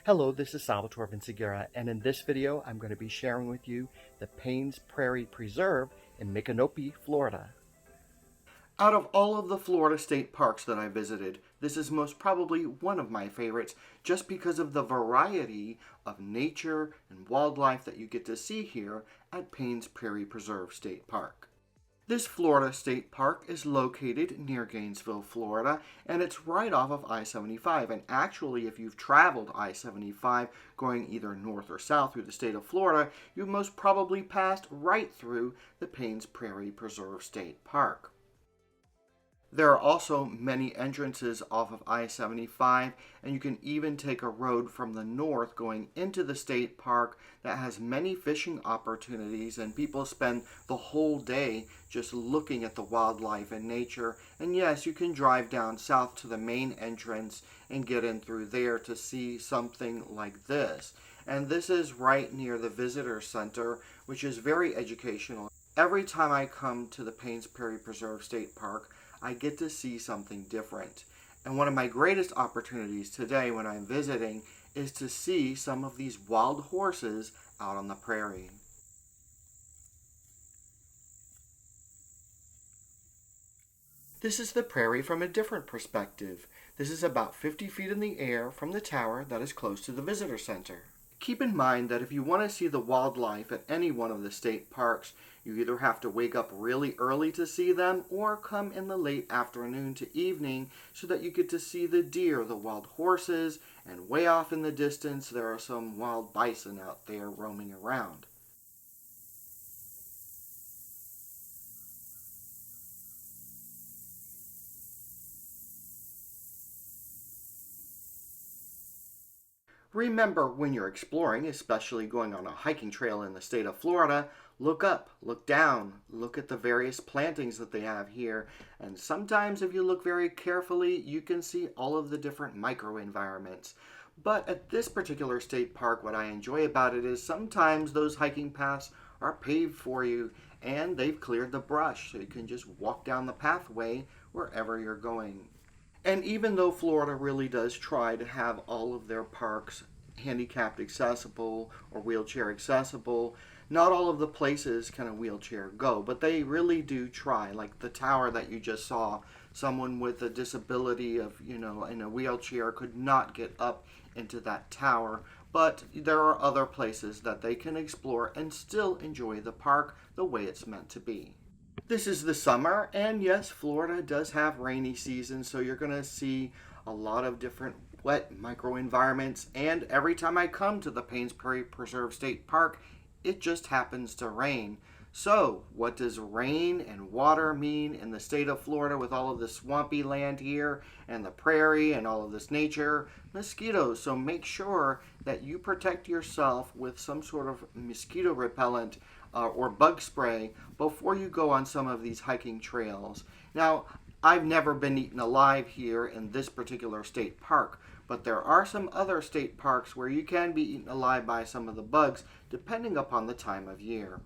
Hello, this is Salvatore Vinciguerra, and in this video I'm going to be sharing with you the Paynes Prairie Preserve in Micanopy, Florida. Out of all of the Florida state parks that I visited, this is most probably one of my favorites just because of the variety of nature and wildlife that you get to see here at Paynes Prairie Preserve State Park. This Florida state park is located near Gainesville, Florida, and it's right off of I-75. And actually, if you've traveled I-75 going either north or south through the state of Florida, you most probably passed right through the Paynes Prairie Preserve State Park. There are also many entrances off of I-75, and you can even take a road from the north going into the state park that has many fishing opportunities, and people spend the whole day just looking at the wildlife and nature. And yes, you can drive down south to the main entrance and get in through there to see something like this. And this is right near the visitor center, which is very educational. Every time I come to the Paynes Prairie Preserve State Park, I get to see something different. And one of my greatest opportunities today when I'm visiting is to see some of these wild horses out on the prairie. This is the prairie from a different perspective. This is about 50 feet in the air from the tower that is close to the visitor center. Keep in mind that if you want to see the wildlife at any one of the state parks, you either have to wake up really early to see them or come in the late afternoon to evening so that you get to see the deer, the wild horses, and way off in the distance there are some wild bison out there roaming around. Remember, when you're exploring, especially going on a hiking trail in the state of Florida, look up, look down, look at the various plantings that they have here, and sometimes if you look very carefully, you can see all of the different microenvironments. But at this particular state park, what I enjoy about it is sometimes those hiking paths are paved for you, and they've cleared the brush, so you can just walk down the pathway wherever you're going. And even though Florida really does try to have all of their parks handicapped accessible or wheelchair accessible, not all of the places can a wheelchair go, but they really do try. Like the tower that you just saw, someone with a disability of, in a wheelchair could not get up into that tower, but there are other places that they can explore and still enjoy the park the way it's meant to be. This is the summer, and yes, Florida does have rainy season, so you're going to see a lot of different wet microenvironments, and every time I come to the Paynes Prairie Preserve State Park, it just happens to rain. So, what does rain and water mean in the state of Florida with all of this swampy land here, and the prairie, and all of this nature? Mosquitoes. So make sure that you protect yourself with some sort of mosquito repellent or bug spray before you go on some of these hiking trails. Now, I've never been eaten alive here in this particular state park, but there are some other state parks where you can be eaten alive by some of the bugs depending upon the time of year.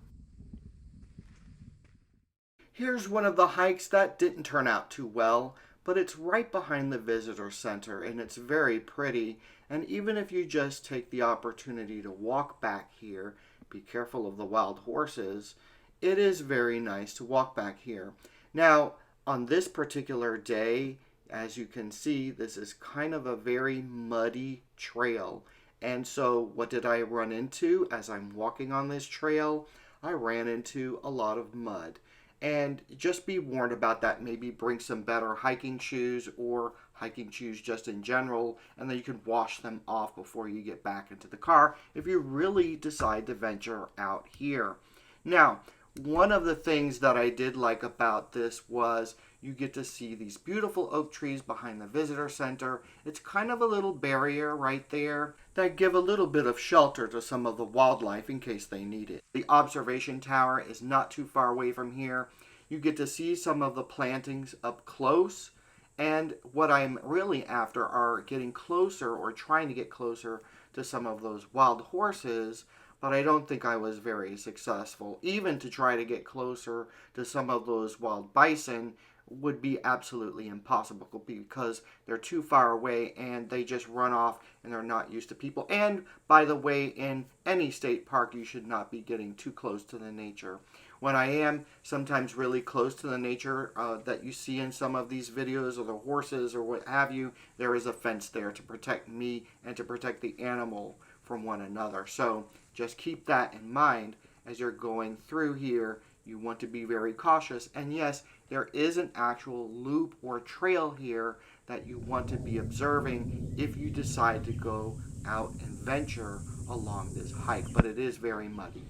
Here's one of the hikes that didn't turn out too well, but it's right behind the visitor center and it's very pretty. And even if you just take the opportunity to walk back here, be careful of the wild horses, it is very nice to walk back here. Now, on this particular day, as you can see, this is kind of a very muddy trail. And so what did I run into as I'm walking on this trail? I ran into a lot of mud. And just be warned about that. Maybe bring some better hiking shoes or hiking shoes just in general, and then you can wash them off before you get back into the car if you really decide to venture out here. Now, one of the things that I did like about this was you get to see these beautiful oak trees behind the visitor center. It's kind of a little barrier right there that give a little bit of shelter to some of the wildlife in case they need it. The observation tower is not too far away from here. You get to see some of the plantings up close, and what I'm really after are getting closer or trying to get closer to some of those wild horses, but I don't think I was very successful. Even to try to get closer to some of those wild bison would be absolutely impossible because they're too far away and they just run off and they're not used to people. And by the way, in any state park, you should not be getting too close to the nature. When I am sometimes really close to the nature that you see in some of these videos, or the horses or what have you, there is a fence there to protect me and to protect the animal from one another. So just keep that in mind as you're going through here. You want to be very cautious. And yes, there is an actual loop or trail here that you want to be observing if you decide to go out and venture along this hike, but it is very muddy.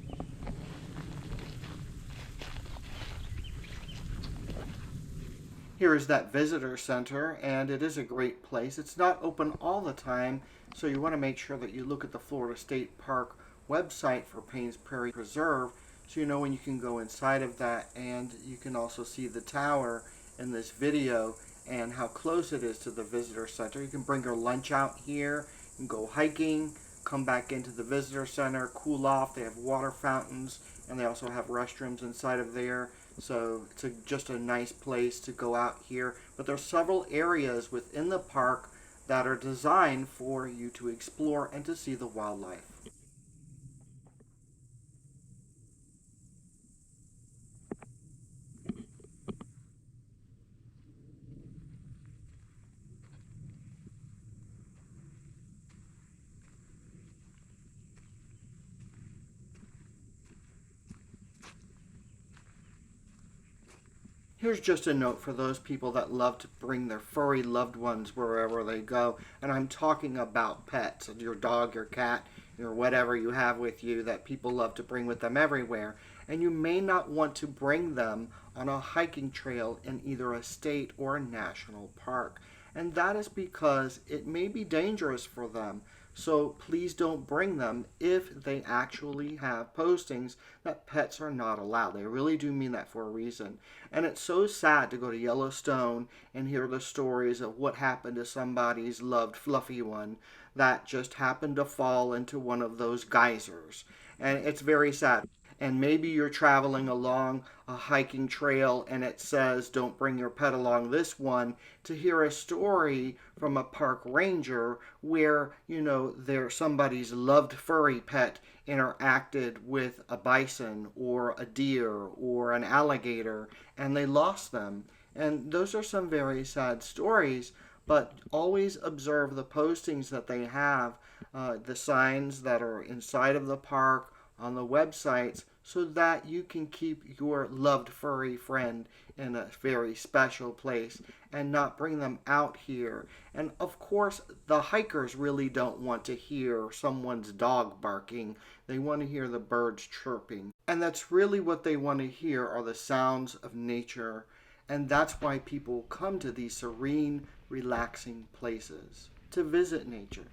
Here is that visitor center, and it is a great place. It's not open all the time, so you want to make sure that you look at the Florida State Park website for Paynes Prairie Preserve so you know when you can go inside of that. And you can also see the tower in this video and how close it is to the visitor center. You can bring your lunch out here and go hiking, come back into the visitor center, cool off. They have water fountains, and they also have restrooms inside of there. So it's just a nice place to go out here. But there's several areas within the park that are designed for you to explore and to see the wildlife. Here's just a note for those people that love to bring their furry loved ones wherever they go. And I'm talking about pets, your dog, your cat, or whatever you have with you that people love to bring with them everywhere. And you may not want to bring them on a hiking trail in either a state or a national park. And that is because it may be dangerous for them. So please don't bring them if they actually have postings that pets are not allowed. They really do mean that for a reason. And it's so sad to go to Yellowstone and hear the stories of what happened to somebody's loved fluffy one that just happened to fall into one of those geysers. And it's very sad. And maybe you're traveling along a hiking trail and it says don't bring your pet along this one, to hear a story from a park ranger where, there's somebody's loved furry pet interacted with a bison or a deer or an alligator and they lost them. And those are some very sad stories, but always observe the postings that they have, the signs that are inside of the park, on the websites, so that you can keep your loved furry friend in a very special place and not bring them out here. And of course, the hikers really don't want to hear someone's dog barking. They want to hear the birds chirping. And that's really what they want to hear, are the sounds of nature. And that's why people come to these serene, relaxing places to visit nature.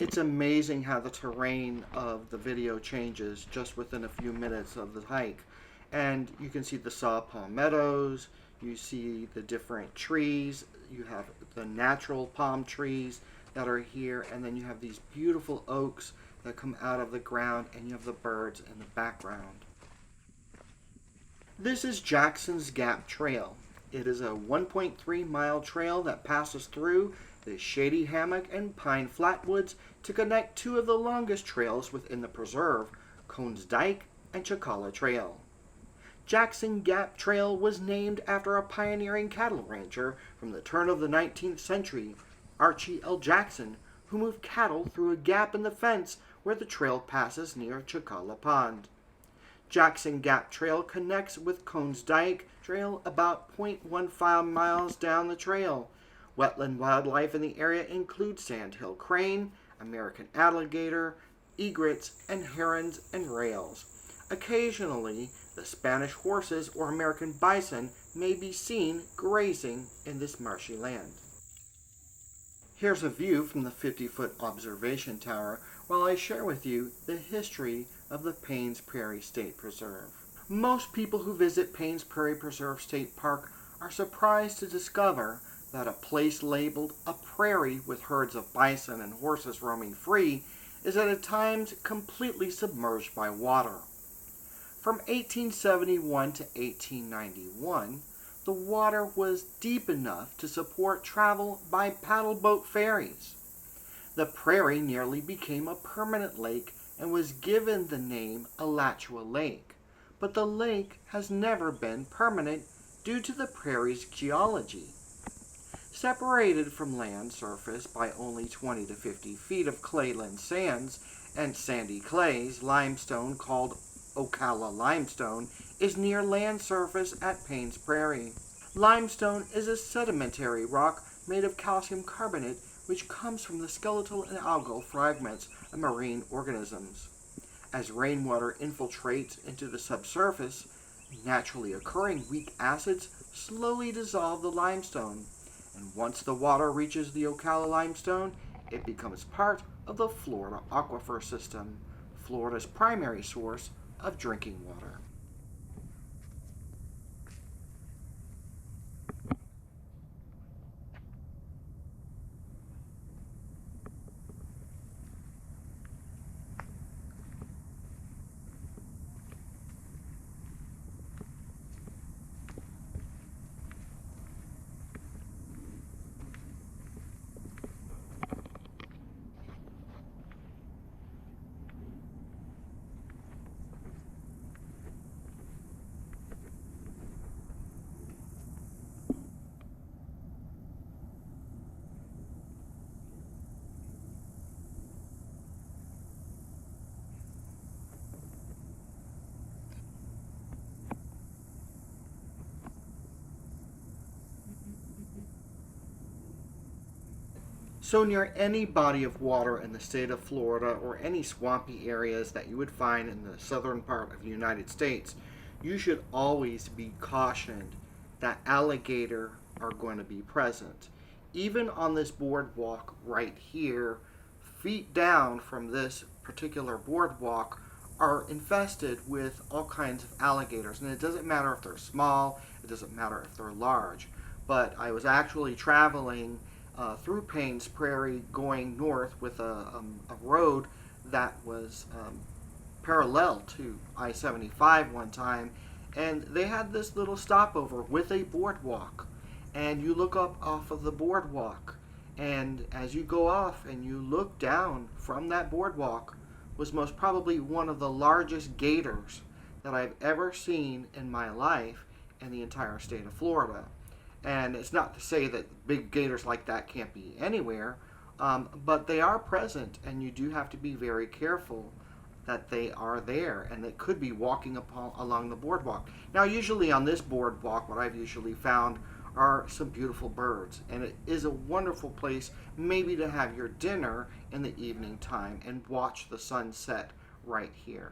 It's amazing how the terrain of the video changes just within a few minutes of the hike. And you can see the saw palm meadows, you see the different trees, you have the natural palm trees that are here, and then you have these beautiful oaks that come out of the ground, and you have the birds in the background. This is Jackson's Gap Trail. It is a 1.3-mile trail that passes through the Shady Hammock and Pine Flatwoods to connect two of the longest trails within the preserve, Cones Dyke and Chicala Trail. Jackson Gap Trail was named after a pioneering cattle rancher from the turn of the 19th century, Archie L. Jackson, who moved cattle through a gap in the fence where the trail passes near Chicala Pond. Jackson Gap Trail connects with Cones Dyke Trail about 0.15 miles down the trail. Wetland wildlife in the area includes sandhill crane, American alligator, egrets, and herons and rails. Occasionally, the Spanish horses or American bison may be seen grazing in this marshy land. Here's a view from the 50-foot observation tower while I share with you the history of the Paynes Prairie State Preserve. Most people who visit Paynes Prairie Preserve State Park are surprised to discover that a place labeled a prairie with herds of bison and horses roaming free is at times completely submerged by water. From 1871 to 1891, the water was deep enough to support travel by paddle boat ferries. The prairie nearly became a permanent lake and was given the name Alachua Lake, but the lake has never been permanent due to the prairie's geology. Separated from land surface by only 20 to 50 feet of clayland sands and sandy clays, limestone called Ocala limestone is near land surface at Paynes Prairie. Limestone is a sedimentary rock made of calcium carbonate which comes from the skeletal and algal fragments of marine organisms. As rainwater infiltrates into the subsurface, naturally occurring weak acids slowly dissolve the limestone, and once the water reaches the Ocala limestone, it becomes part of the Florida aquifer system, Florida's primary source of drinking water. So near any body of water in the state of Florida or any swampy areas that you would find in the southern part of the United States, you should always be cautioned that alligator are going to be present. Even on this boardwalk right here, feet down from this particular boardwalk are infested with all kinds of alligators. And it doesn't matter if they're small, it doesn't matter if they're large. But I was actually traveling through Paynes Prairie going north with a road that was parallel to I-75 one time, and they had this little stopover with a boardwalk, and you look up off of the boardwalk, and as you go off and you look down from that boardwalk was most probably one of the largest gators that I've ever seen in my life in the entire state of Florida. And it's not to say that big gators like that can't be anywhere, but they are present, and you do have to be very careful that they are there, and they could be walking along the boardwalk. Now, usually on this boardwalk, what I've usually found are some beautiful birds, and it is a wonderful place maybe to have your dinner in the evening time and watch the sunset right here.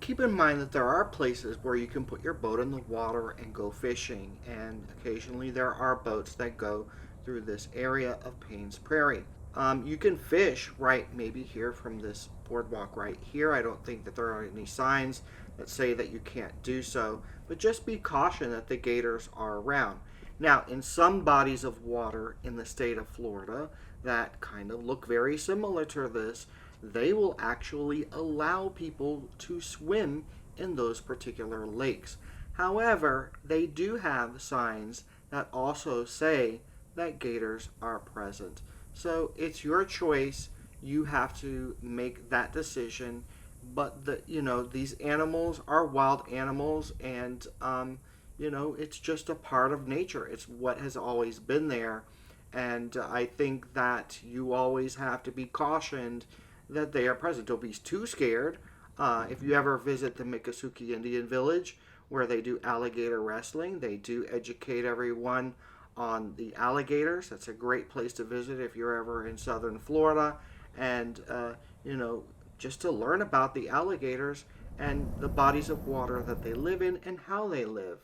keep in mind that there are places where you can put your boat in the water and go fishing, and occasionally there are boats that go through this area of Paynes Prairie. You can fish right maybe here from this boardwalk right here. I don't think that there are any signs that say that you can't do so, but just be cautioned that the gators are around. Now, in some bodies of water in the state of Florida that kind of look very similar to this, they will actually allow people to swim in those particular lakes. However, they do have signs that also say that gators are present. So it's your choice. You have to make that decision. But these animals are wild animals, and it's just a part of nature. It's what has always been there, and I think that you always have to be cautioned that they are present. Don't be too scared. If you ever visit the Micanopy Indian Village, where they do alligator wrestling, they do educate everyone on the alligators. That's a great place to visit if you're ever in southern Florida, and just to learn about the alligators and the bodies of water that they live in and how they live.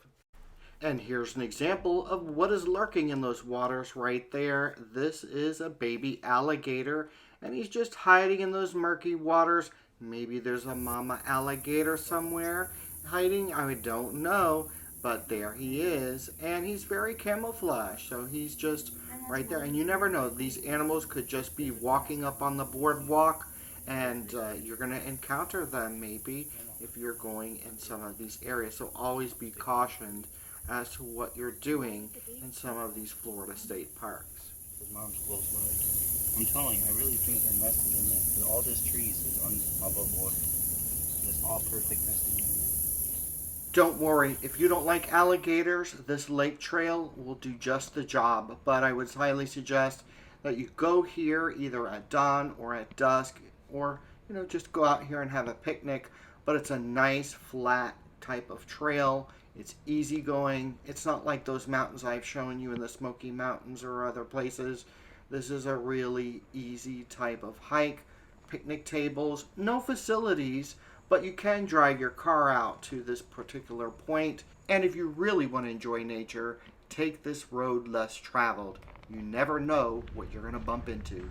And here's an example of what is lurking in those waters right there. This is a baby alligator, and he's just hiding in those murky waters. Maybe there's a mama alligator somewhere hiding. I don't know, but there he is, and he's very camouflaged, so he's just right there. And you never know, these animals could just be walking up on the boardwalk, and you're going to encounter them maybe if you're going in some of these areas. So always be cautioned as to what you're doing in some of these Florida state parks. His mom's close by. I'm telling you, I really think they're nested in there. Because all this trees is above water. It's all perfect nesting in there. Don't worry, if you don't like alligators, this lake trail will do just the job. But I would highly suggest that you go here either at dawn or at dusk, or just go out here and have a picnic. But it's a nice flat type of trail. It's easygoing. It's not like those mountains I've shown you in the Smoky Mountains or other places. This is a really easy type of hike. Picnic tables, no facilities, but you can drive your car out to this particular point. And if you really want to enjoy nature, take this road less traveled. You never know what you're going to bump into.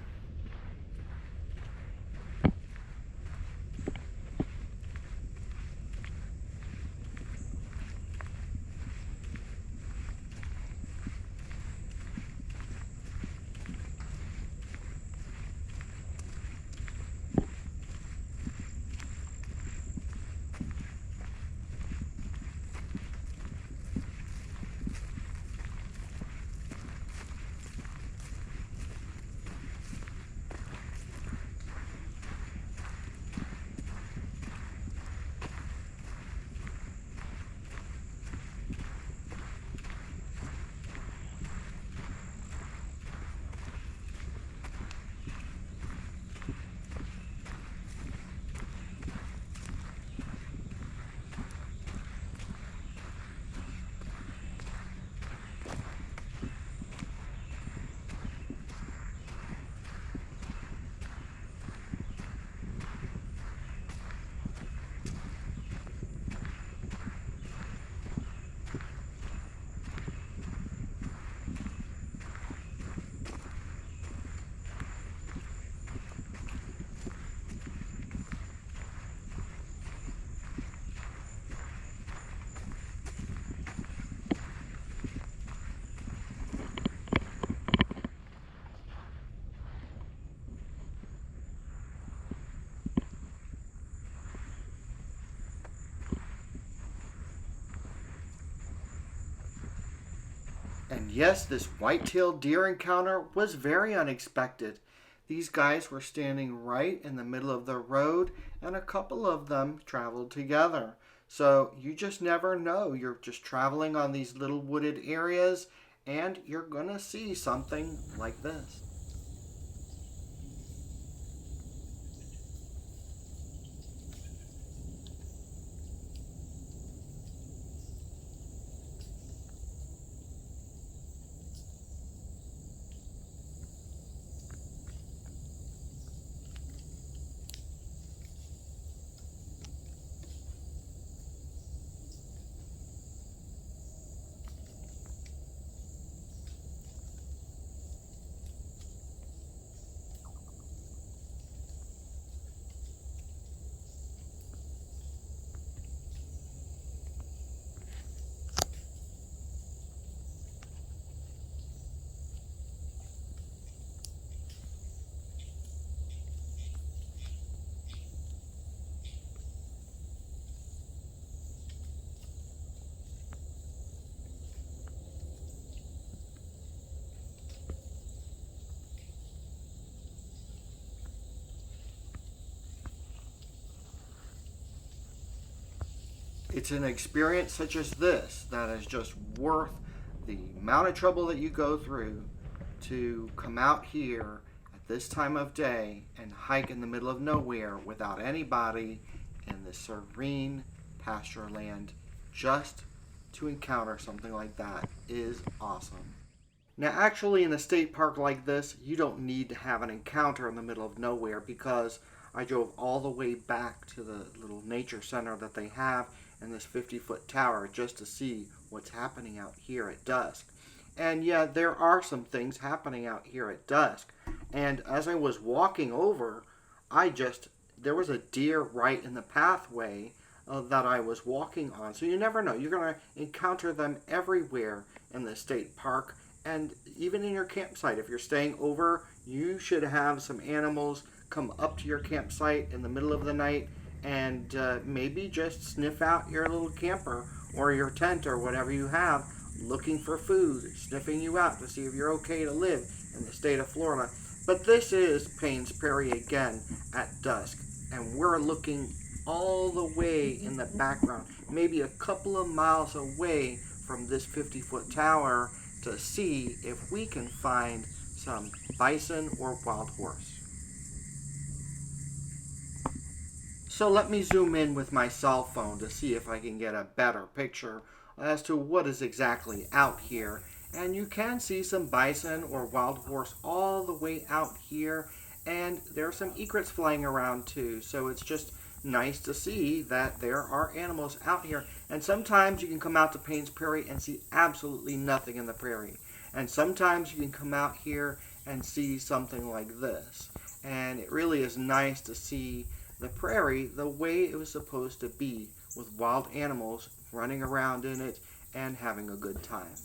And yes, this white-tailed deer encounter was very unexpected. These guys were standing right in the middle of the road, and a couple of them traveled together. So you just never know. You're just traveling on these little wooded areas, and you're going to see something like this. It's an experience such as this that is just worth the amount of trouble that you go through to come out here at this time of day and hike in the middle of nowhere without anybody in this serene pasture land. Just to encounter something like that is awesome. Now, actually, in a state park like this, you don't need to have an encounter in the middle of nowhere, because I drove all the way back to the little nature center that they have in this 50-foot tower just to see what's happening out here at dusk. And yeah, there are some things happening out here at dusk. And as I was walking over, there was a deer right in the pathway that I was walking on. So you never know. You're going to encounter them everywhere in the state park. And even in your campsite, if you're staying over, you should have some animals come up to your campsite in the middle of the night and maybe just sniff out your little camper or your tent or whatever you have, looking for food, sniffing you out to see if you're okay to live in the state of Florida. But this is Paynes Prairie again at dusk, and we're looking all the way in the background, maybe a couple of miles away from this 50-foot tower, to see if we can find some bison or wild horse. So let me zoom in with my cell phone to see if I can get a better picture as to what is exactly out here. And you can see some bison or wild horse all the way out here, and there are some egrets flying around too. So it's just nice to see that there are animals out here. And sometimes you can come out to Paynes Prairie and see absolutely nothing in the prairie. And sometimes you can come out here and see something like this. And it really is nice to see the prairie the way it was supposed to be, with wild animals running around in it and having a good time.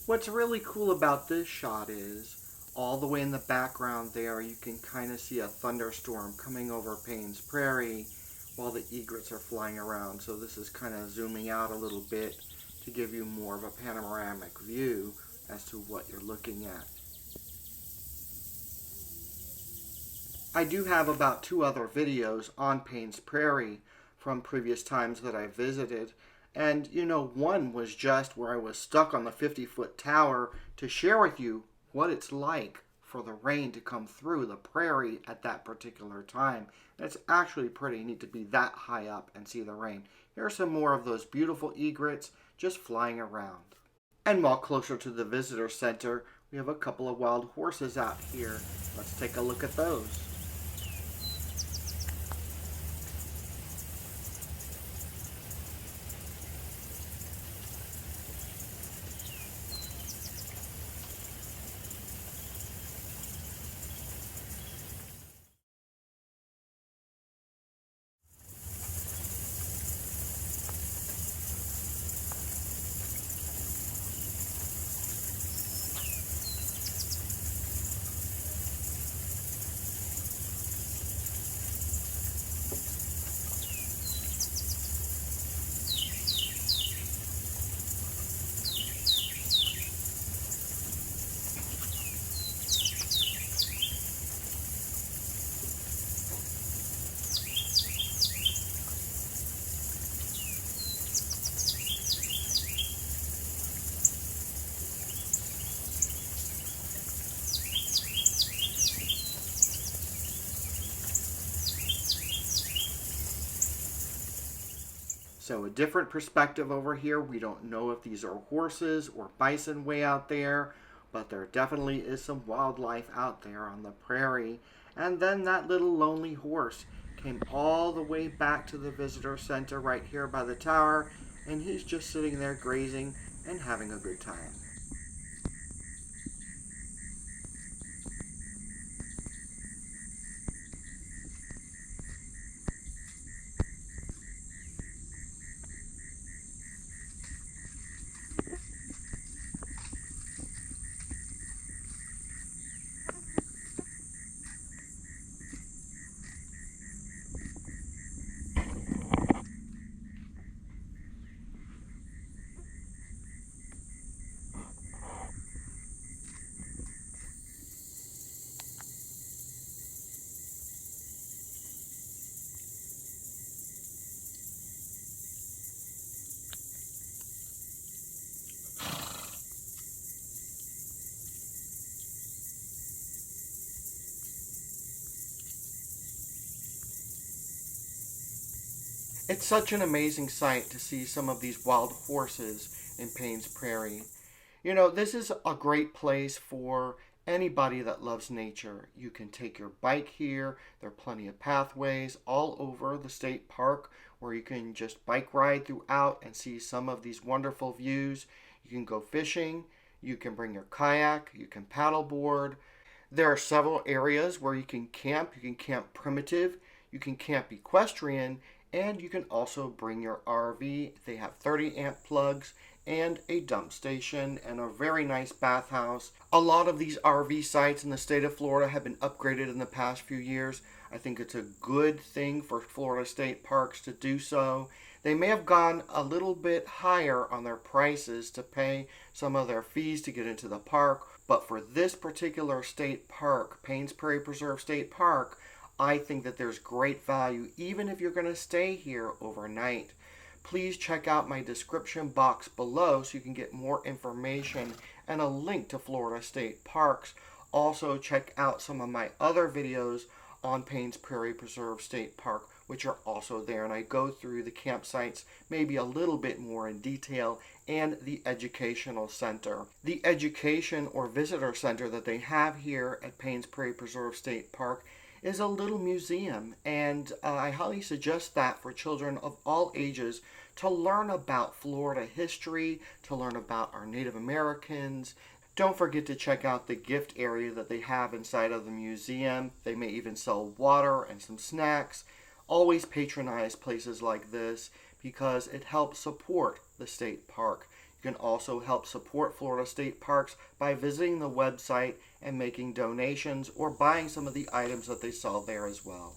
What's really cool about this shot is all the way in the background there you can kind of see a thunderstorm coming over Paynes Prairie while the egrets are flying around. So this is kind of zooming out a little bit to give you more of a panoramic view as to what you're looking at. I do have about 2 other videos on Paynes Prairie from previous times that I visited. And, one was just where I was stuck on the 50-foot tower to share with you what it's like for the rain to come through the prairie at that particular time. And it's actually pretty neat to be that high up and see the rain. Here are some more of those beautiful egrets just flying around. And while closer to the visitor center, we have a couple of wild horses out here. Let's take a look at those. So a different perspective over here. We don't know if these are horses or bison way out there, but there definitely is some wildlife out there on the prairie. And then that little lonely horse came all the way back to the visitor center right here by the tower, and he's just sitting there grazing and having a good time. It's such an amazing sight to see some of these wild horses in Paynes Prairie. You know, this is a great place for anybody that loves nature. You can take your bike here. There are plenty of pathways all over the state park where you can just bike ride throughout and see some of these wonderful views. You can go fishing. You can bring your kayak. You can paddleboard. There are several areas where you can camp. You can camp primitive. You can camp equestrian. And you can also bring your RV. They have 30 amp plugs and a dump station and a very nice bathhouse. A lot of these RV sites in the state of Florida have been upgraded in the past few years. I think it's a good thing for Florida state parks to do so. They may have gone a little bit higher on their prices to pay some of their fees to get into the park, but for this particular state park, Paynes Prairie Preserve State Park, I think that there's great value even if you're going to stay here overnight. Please check out my description box below so you can get more information and a link to Florida State Parks. Also check out some of my other videos on Paynes Prairie Preserve State Park, which are also there, and I go through the campsites maybe a little bit more in detail and the educational center. The education or visitor center that they have here at Paynes Prairie Preserve State Park is a little museum, and I highly suggest that for children of all ages to learn about Florida history, to learn about our Native Americans. Don't forget to check out the gift area that they have inside of the museum. They may even sell water and some snacks. Always patronize places like this because it helps support the state park. You can also help support Florida State Parks by visiting the website and making donations or buying some of the items that they sell there as well.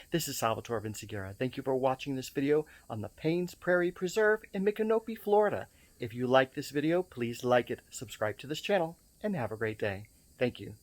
This is Salvatore Vinciguerra. Thank you for watching this video on the Paynes Prairie Preserve in Micanopy, Florida. If you like this video, please like it, subscribe to this channel, and have a great day. Thank you.